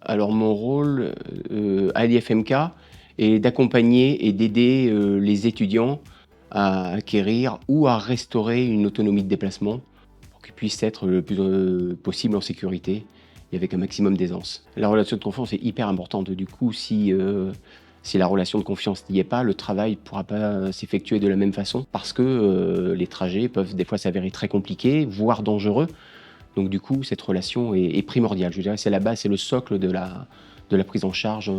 Alors mon rôle, à l'IFMK est d'accompagner et d'aider, les étudiants à acquérir ou à restaurer une autonomie de déplacement pour qu'ils puissent être le plus, possible en sécurité et avec un maximum d'aisance. La relation de confiance est hyper importante. Du coup, si la relation de confiance n'y est pas, le travail ne pourra pas s'effectuer de la même façon parce que, les trajets peuvent des fois s'avérer très compliqués, voire dangereux. Donc du coup, cette relation est primordiale. Je dirais, c'est la base, c'est le socle de la prise en charge,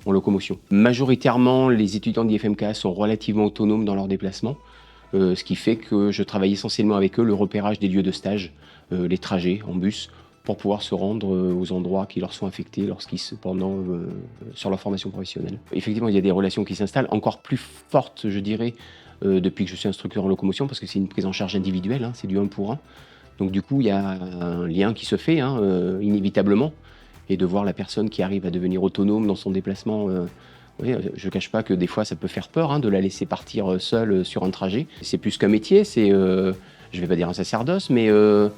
en locomotion. Majoritairement, les étudiants d'IFMK sont relativement autonomes dans leurs déplacements, ce qui fait que je travaille essentiellement avec eux le repérage des lieux de stage, les trajets en bus, pour pouvoir se rendre, aux endroits qui leur sont affectés sur leur formation professionnelle. Effectivement, il y a des relations qui s'installent, encore plus fortes, je dirais, depuis que je suis instructeur en locomotion, parce que c'est une prise en charge individuelle, hein, c'est du 1 pour 1. Donc du coup, il y a un lien qui se fait, hein, inévitablement, et de voir la personne qui arrive à devenir autonome dans son déplacement, oui, je ne cache pas que des fois ça peut faire peur, hein, de la laisser partir, seule, sur un trajet. C'est plus qu'un métier, je vais pas dire un sacerdoce, mais alors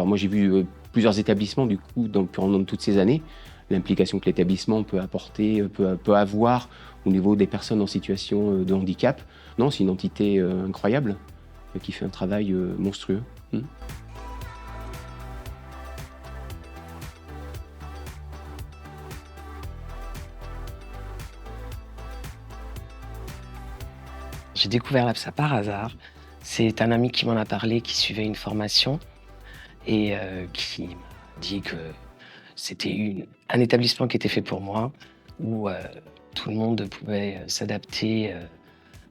moi j'ai vu, plusieurs établissements du coup pendant toutes ces années, l'implication que l'établissement peut apporter, peut avoir au niveau des personnes en situation, de handicap. Non, c'est une entité, incroyable qui fait un travail monstrueux. J'ai découvert l'APSA par hasard. C'est un ami qui m'en a parlé, qui suivait une formation et qui m'a dit que c'était un établissement qui était fait pour moi, où tout le monde pouvait s'adapter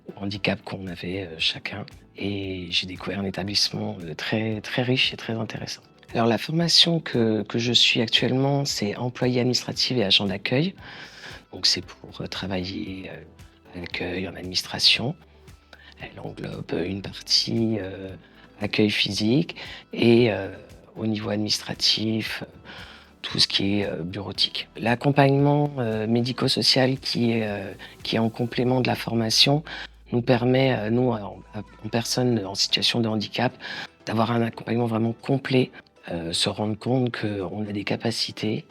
au handicap qu'on avait chacun. Et j'ai découvert un établissement très, très riche et très intéressant. Alors la formation que je suis actuellement, c'est employé administratif et agent d'accueil. Donc c'est pour travailler à l'accueil, en administration. Elle englobe une partie accueil physique et au niveau administratif, tout ce qui est bureautique. L'accompagnement médico-social qui est en complément de la formation nous permet, nous, en personnes en situation de handicap, d'avoir un accompagnement vraiment complet, se rendre compte qu'on a des capacités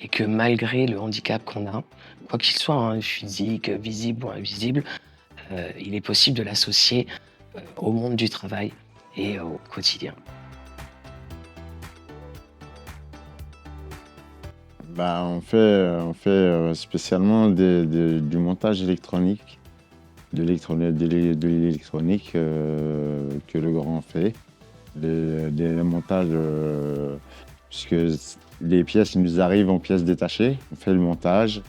et que malgré le handicap qu'on a, quoi qu'il soit, hein, physique, visible ou invisible, il est possible de l'associer au monde du travail et au quotidien. Bah, on fait spécialement du montage électronique, de l'électronique que le grand fait. Des montages, puisque les pièces nous arrivent en pièces détachées. On fait le montage,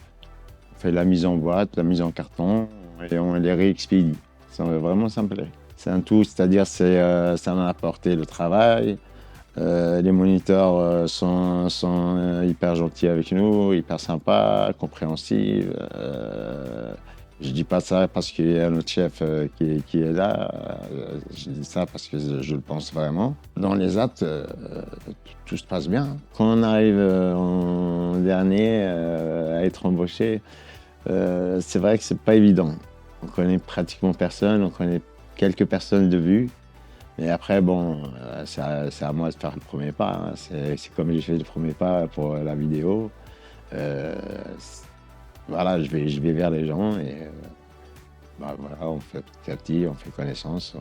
on fait la mise en boîte, la mise en carton et on les réexpédie. C'est vraiment simple. C'est un tout, c'est-à-dire ça m'a apporté le travail. Les moniteurs sont hyper gentils avec nous, hyper sympas, compréhensifs. Je dis pas ça parce qu'il y a notre chef qui est là. Je dis ça parce que je le pense vraiment. Dans les actes, tout se passe bien. Quand on arrive en dernier à être embauché, c'est vrai que c'est pas évident. On connaît pratiquement personne, on connaît quelques personnes de vue. Et après, bon, c'est à moi de faire le premier pas, hein. C'est comme j'ai fait le premier pas pour la vidéo. Voilà, je vais vers les gens et voilà, on fait petit à petit, on fait connaissance,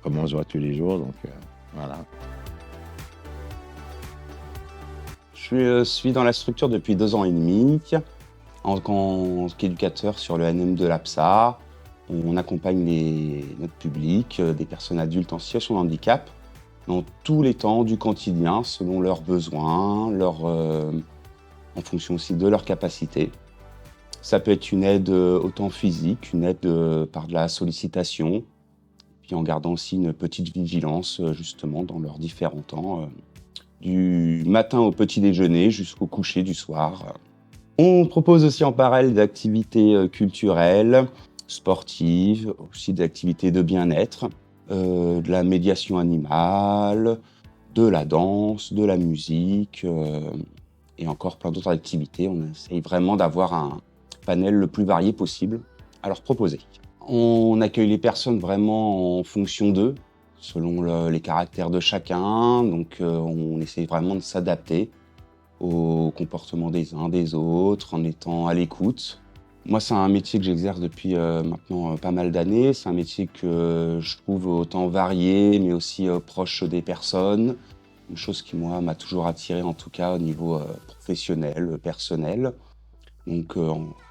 comme on se voit tous les jours, donc voilà. Je suis dans la structure depuis 2 ans et demi, en tant qu'éducateur sur le NM de l'APSA. On accompagne notre public, des personnes adultes en situation de handicap, dans tous les temps du quotidien, selon leurs besoins, en fonction aussi de leurs capacités. Ça peut être une aide autant physique, une aide par de la sollicitation, puis en gardant aussi une petite vigilance justement dans leurs différents temps, du matin au petit déjeuner jusqu'au coucher du soir. On propose aussi en parallèle d'activités culturelles, sportives, aussi d'activités de bien-être, de la médiation animale, de la danse, de la musique et encore plein d'autres activités. On essaye vraiment d'avoir un panel le plus varié possible à leur proposer. On accueille les personnes vraiment en fonction d'eux, selon les caractères de chacun, donc on essaye vraiment de s'adapter au comportement des uns, des autres, en étant à l'écoute. Moi, c'est un métier que j'exerce depuis maintenant pas mal d'années. C'est un métier que je trouve autant varié, mais aussi proche des personnes. Une chose qui, moi, m'a toujours attiré, en tout cas au niveau professionnel, personnel. Donc,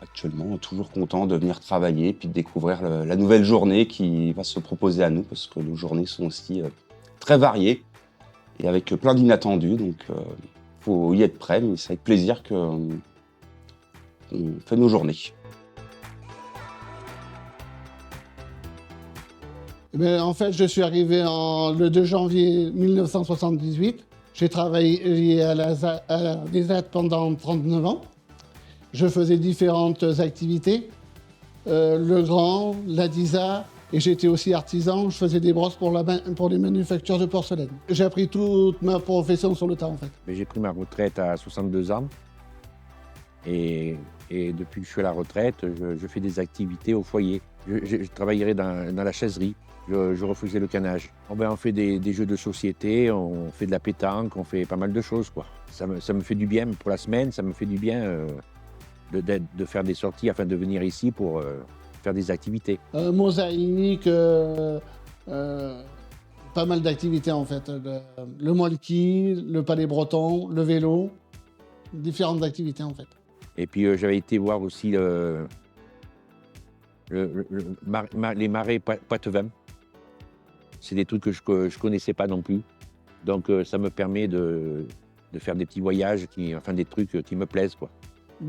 actuellement, toujours content de venir travailler puis de découvrir la nouvelle journée qui va se proposer à nous, parce que nos journées sont aussi très variées et avec plein d'inattendus. Donc, faut y être prêt, mais c'est avec plaisir qu'on fait nos journées. Eh bien, en fait, je suis arrivé le 2 janvier 1978. J'ai travaillé à l'ESAT pendant 39 ans. Je faisais différentes activités, le grand, la DISA, et j'étais aussi artisan. Je faisais des brosses pour les manufactures de porcelaine. J'ai appris toute ma profession sur le tas, en fait. Mais j'ai pris ma retraite à 62 ans. Et depuis que je suis à la retraite, je fais des activités au foyer. Je travaillerai dans la chaiserie. Je refaisais le canage. On fait des jeux de société, on fait de la pétanque, on fait pas mal de choses, quoi. Ça me fait du bien pour la semaine, ça me fait du bien de faire des sorties afin de venir ici pour faire des activités. Mosaïque, pas mal d'activités en fait. Le molki, le palais breton, le vélo, différentes activités en fait. Et puis j'avais été voir aussi les marais Poitevin. C'est des trucs que je connaissais pas non plus. Donc ça me permet de faire des petits voyages, des trucs qui me plaisent, quoi.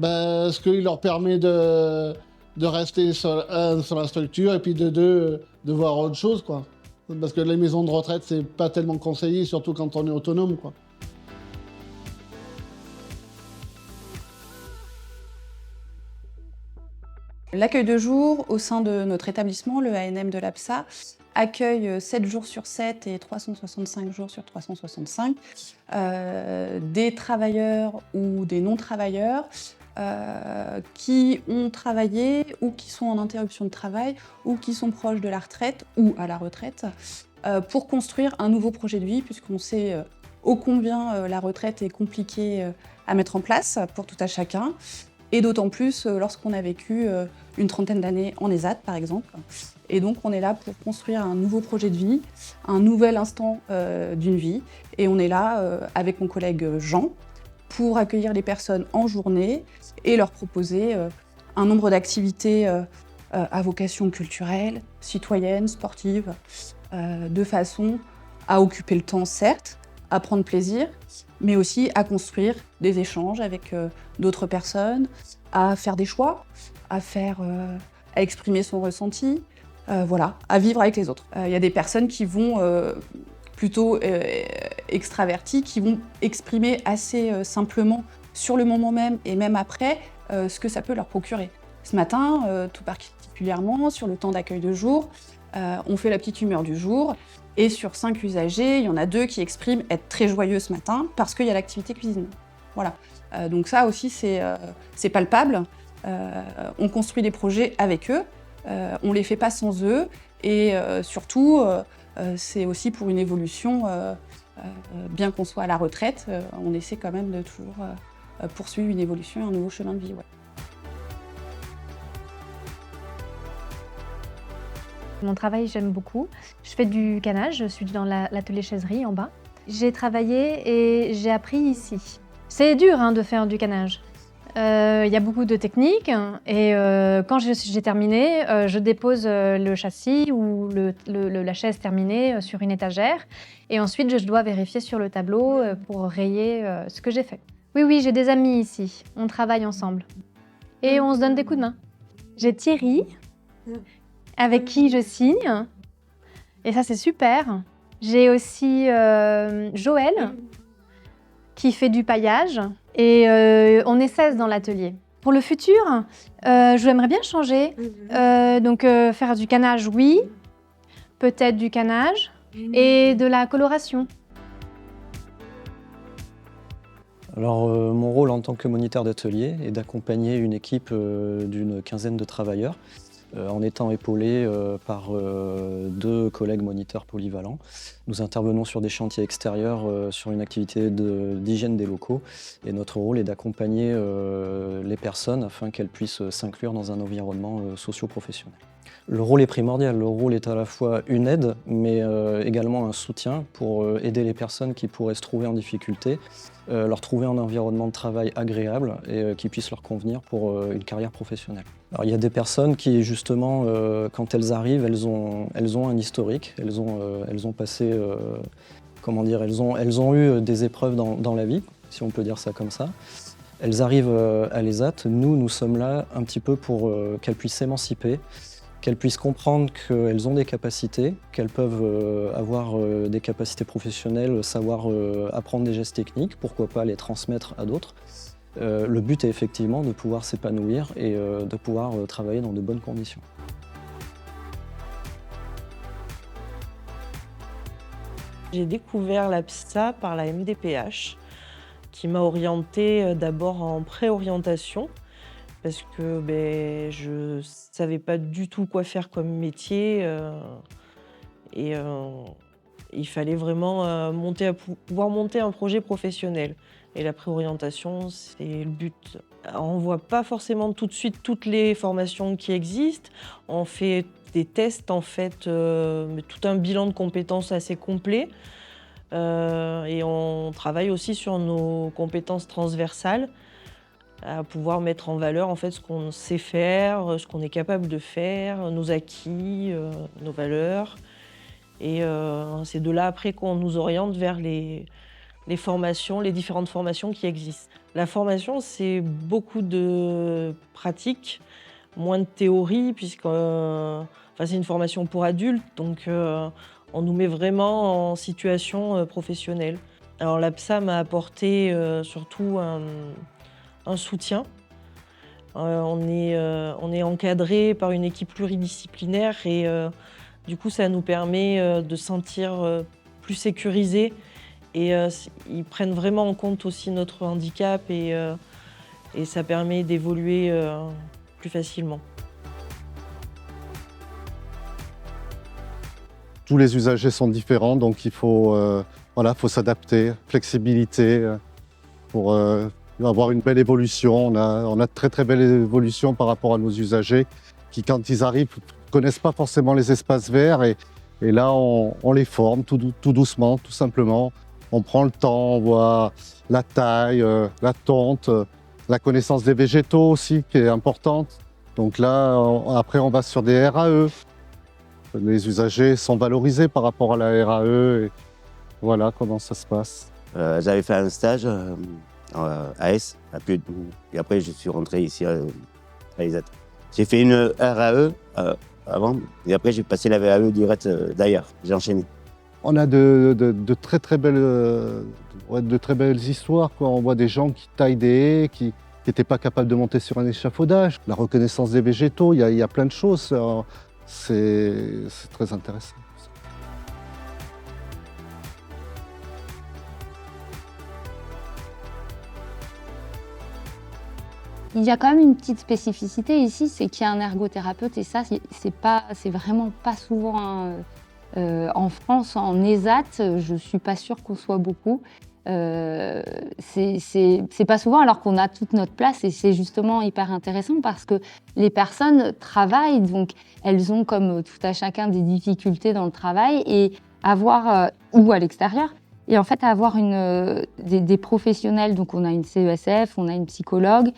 Ce qu'il leur permet de rester sur la structure et puis de voir autre chose, quoi. Parce que les maisons de retraite, c'est pas tellement conseillé, surtout quand on est autonome, quoi. L'accueil de jour au sein de notre établissement, le ANM de l'APSA, accueille 7 jours sur 7 et 365 jours sur 365 des travailleurs ou des non-travailleurs qui ont travaillé ou qui sont en interruption de travail ou qui sont proches de la retraite ou à la retraite pour construire un nouveau projet de vie, puisqu'on sait ô combien la retraite est compliquée à mettre en place pour tout à chacun. Et d'autant plus lorsqu'on a vécu une trentaine d'années en ESAT, par exemple. Et donc, on est là pour construire un nouveau projet de vie, un nouvel instant d'une vie. Et on est là avec mon collègue Jean pour accueillir les personnes en journée et leur proposer un nombre d'activités à vocation culturelle, citoyenne, sportive, de façon à occuper le temps, certes, à prendre plaisir, mais aussi à construire des échanges avec d'autres personnes, à faire des choix, à exprimer son ressenti, à vivre avec les autres. Il y a des personnes qui vont plutôt extraverties, qui vont exprimer assez simplement sur le moment même et même après ce que ça peut leur procurer. Ce matin, tout particulièrement sur le temps d'accueil de jour, on fait la petite humeur du jour. Et sur 5 usagers, il y en a 2 qui expriment être très joyeux ce matin parce qu'il y a l'activité cuisine. Voilà. Donc ça aussi, c'est palpable. On construit des projets avec eux. On ne les fait pas sans eux. Et surtout, c'est aussi pour une évolution, bien qu'on soit à la retraite, on essaie quand même de toujours poursuivre une évolution et un nouveau chemin de vie. Ouais. Mon travail, j'aime beaucoup. Je fais du canage, je suis dans l'atelier chaiserie en bas. J'ai travaillé et j'ai appris ici. C'est dur de faire du canage. Il y a beaucoup de techniques et quand j'ai terminé, je dépose le châssis ou la chaise terminée sur une étagère et ensuite je dois vérifier sur le tableau pour rayer ce que j'ai fait. Oui, j'ai des amis ici. On travaille ensemble et on se donne des coups de main. J'ai Thierry, avec qui je signe, et ça c'est super. J'ai aussi Joël, qui fait du paillage, et on est 16 dans l'atelier. Pour le futur, j'aimerais bien changer, donc faire du canage, oui, peut-être du canage, et de la coloration. Alors, mon rôle en tant que moniteur d'atelier est d'accompagner une équipe d'une quinzaine de travailleurs en étant épaulés par 2 collègues moniteurs polyvalents. Nous intervenons sur des chantiers extérieurs sur une activité d'hygiène des locaux et notre rôle est d'accompagner les personnes afin qu'elles puissent s'inclure dans un environnement socio-professionnel. Le rôle est primordial, le rôle est à la fois une aide mais également un soutien pour aider les personnes qui pourraient se trouver en difficulté, leur trouver un environnement de travail agréable et qui puisse leur convenir pour une carrière professionnelle. Alors, il y a des personnes qui justement, quand elles arrivent, elles ont un historique, elles ont passé, elles ont eu des épreuves dans la vie, si on peut dire ça comme ça. Elles arrivent à l'ESAT, nous sommes là un petit peu pour qu'elles puissent s'émanciper, qu'elles puissent comprendre qu'elles ont des capacités, qu'elles peuvent avoir des capacités professionnelles, savoir apprendre des gestes techniques, pourquoi pas les transmettre à d'autres. Le but est effectivement de pouvoir s'épanouir et de pouvoir travailler dans de bonnes conditions. J'ai découvert l'APSA par la MDPH, qui m'a orientée d'abord en préorientation, parce que je ne savais pas du tout quoi faire comme métier et il fallait vraiment pouvoir monter un projet professionnel. Et la préorientation, c'est le but. On ne voit pas forcément tout de suite toutes les formations qui existent. On fait des tests, en fait, tout un bilan de compétences assez complet. Et on travaille aussi sur nos compétences transversales, à pouvoir mettre en valeur en fait ce qu'on sait faire, ce qu'on est capable de faire, nos acquis, nos valeurs. Et c'est de là après qu'on nous oriente vers les formations, les différentes formations qui existent. La formation, c'est beaucoup de pratique, moins de théorie, puisque c'est une formation pour adultes, donc on nous met vraiment en situation professionnelle. Alors l'APSA m'a apporté surtout un soutien. On est encadré par une équipe pluridisciplinaire et du coup ça nous permet de se sentir plus sécurisés et ils prennent vraiment en compte aussi notre handicap et ça permet d'évoluer plus facilement. Tous les usagers sont différents, donc il faut s'adapter, flexibilité pour avoir une belle évolution. On a de très belle évolution par rapport à nos usagers qui, quand ils arrivent, ne connaissent pas forcément les espaces verts et là, on les forme tout doucement, tout simplement. On prend le temps, on voit la taille, la tonte, la connaissance des végétaux aussi qui est importante. Donc là, après, on va sur des RAE. Les usagers sont valorisés par rapport à la RAE et voilà comment ça se passe. J'avais fait un stage à Aes, et après je suis rentré ici à l'ESAT. J'ai fait une RAE avant et après j'ai passé la VAE direct d'ailleurs, j'ai enchaîné. On a de très belles histoires, quoi. On voit des gens qui taillent des haies, qui n'étaient pas capables de monter sur un échafaudage. La reconnaissance des végétaux, il y a plein de choses. C'est très intéressant. Il y a quand même une petite spécificité ici, c'est qu'il y a un ergothérapeute et ça, c'est vraiment pas souvent. En France, en ESAT, je ne suis pas sûre qu'on soit beaucoup. C'est pas souvent alors qu'on a toute notre place et c'est justement hyper intéressant parce que les personnes travaillent, donc elles ont comme tout à chacun des difficultés dans le travail et avoir, ou à l'extérieur, et en fait avoir des professionnels, donc on a une CESF, on a une psychologue,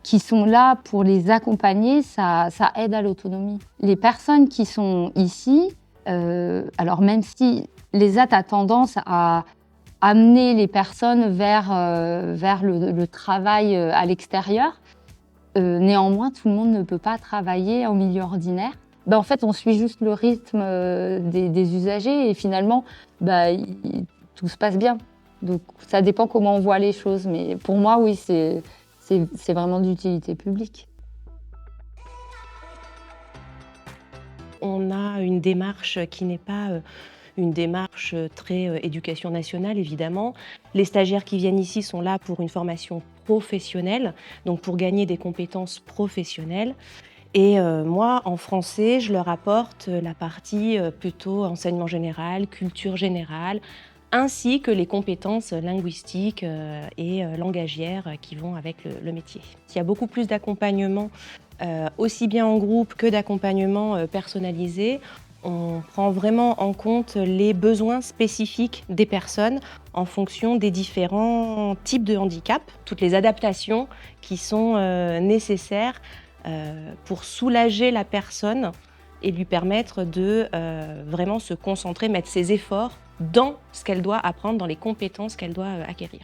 qui sont là pour les accompagner, ça aide à l'autonomie. Les personnes qui sont ici, alors même si l'ESAT a tendance à amener les personnes vers le travail à l'extérieur, néanmoins tout le monde ne peut pas travailler en milieu ordinaire. En fait, on suit juste le rythme des usagers et finalement, tout se passe bien. Donc ça dépend comment on voit les choses, mais pour moi, oui, c'est vraiment d'utilité publique. On a une démarche qui n'est pas une démarche très éducation nationale, évidemment. Les stagiaires qui viennent ici sont là pour une formation professionnelle, donc pour gagner des compétences professionnelles. Et moi, en français, je leur apporte la partie plutôt enseignement général, culture générale, ainsi que les compétences linguistiques et langagières qui vont avec le métier. Il y a beaucoup plus d'accompagnement, aussi bien en groupe que d'accompagnement personnalisé. On prend vraiment en compte les besoins spécifiques des personnes en fonction des différents types de handicap, toutes les adaptations qui sont nécessaires pour soulager la personne et lui permettre de vraiment se concentrer, mettre ses efforts dans ce qu'elle doit apprendre, dans les compétences qu'elle doit acquérir.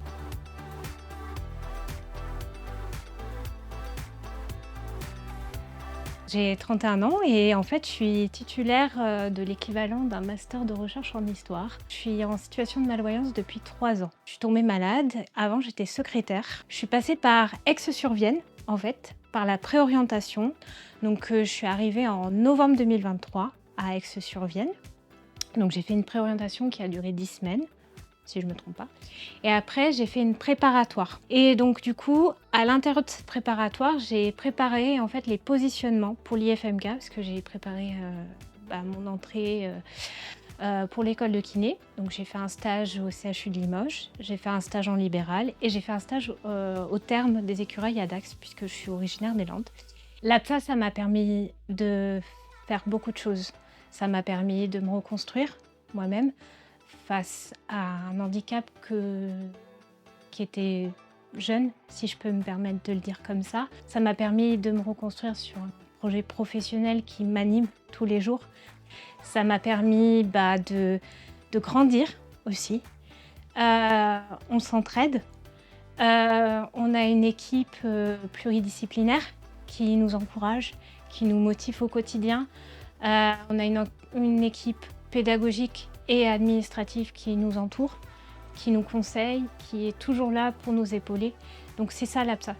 J'ai 31 ans et en fait, je suis titulaire de l'équivalent d'un master de recherche en histoire. Je suis en situation de malvoyance depuis 3 ans. Je suis tombée malade. Avant, j'étais secrétaire. Je suis passée par Aix-sur-Vienne, en fait, par la préorientation. Donc, je suis arrivée en novembre 2023 à Aix-sur-Vienne. Donc, j'ai fait une préorientation qui a duré 10 semaines. Si je ne me trompe pas. Et après, j'ai fait une préparatoire. Et donc, du coup, à l'intérieur de cette préparatoire, j'ai préparé en fait les positionnements pour l'IFMK, parce que j'ai préparé mon entrée pour l'école de kiné. Donc, j'ai fait un stage au CHU de Limoges, j'ai fait un stage en libéral et j'ai fait un stage au terme des écureuils à Dax, puisque je suis originaire des Landes. L'APSA, ça m'a permis de faire beaucoup de choses. Ça m'a permis de me reconstruire moi-même, face à un handicap qui était jeune, si je peux me permettre de le dire comme ça. Ça m'a permis de me reconstruire sur un projet professionnel qui m'anime tous les jours. Ça m'a permis de grandir aussi. On s'entraide. On a une équipe pluridisciplinaire qui nous encourage, qui nous motive au quotidien. On a une équipe pédagogique et administrative qui nous entoure, qui nous conseille, qui est toujours là pour nous épauler. Donc c'est ça l'APSA.